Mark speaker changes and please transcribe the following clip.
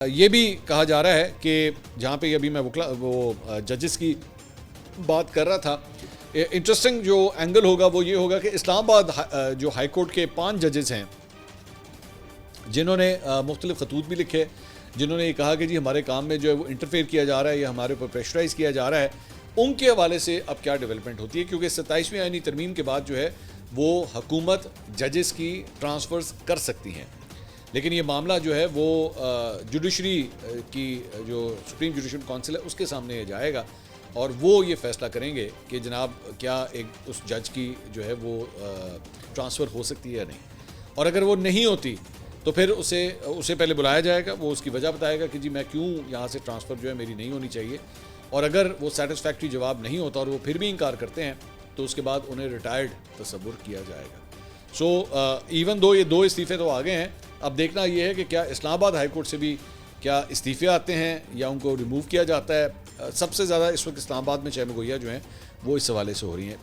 Speaker 1: ये भी कहा जा रहा है कि जहाँ पे अभी मैं वो जजेस की बात कर रहा था, इंटरेस्टिंग जो एंगल होगा वो ये होगा कि इस्लामाबाद जो हाई कोर्ट के 5 जजेस हैं जिन्होंने मुख्तलिफ खतूत भी लिखे, जिन्होंने ये कहा कि जी हमारे काम में जो है वो इंटरफेयर किया जा रहा है या हमारे ऊपर प्रेशराइज़ किया जा रहा है, उनके हवाले से अब क्या डेवलपमेंट होती है। क्योंकि 27वीं आईनी तरमीम के बाद जो है वो हुकूमत जजेस की ट्रांसफ़र्स कर सकती हैं, लेकिन ये मामला जो है वो जुडिशरी की जो सुप्रीम जुडिशल काउंसिल है उसके सामने ये जाएगा और वो ये फ़ैसला करेंगे कि जनाब क्या एक उस जज की जो है वो ट्रांसफ़र हो सकती है या नहीं, और अगर वो नहीं होती तो फिर उसे पहले बुलाया जाएगा, वो उसकी वजह बताएगा कि जी मैं क्यों यहाँ से ट्रांसफ़र जो है मेरी नहीं होनी चाहिए, और अगर वो सेटिस्फैक्ट्री जवाब नहीं होता और वो फिर भी इनकार करते हैं तो उसके बाद उन्हें रिटायर्ड तस्वुर किया जाएगा। सो इवन दो ये 2 इस्तीफ़े तो आ गए हैं, अब देखना ये है कि क्या इस्लामाबाद हाई कोर्ट से भी क्या इस्तीफ़े आते हैं या उनको रिमूव किया जाता है। सबसे ज़्यादा इस वक्त इस्लामाबाद में चहमगोइयाँ जो हैं वो इस हवाले से हो रही हैं।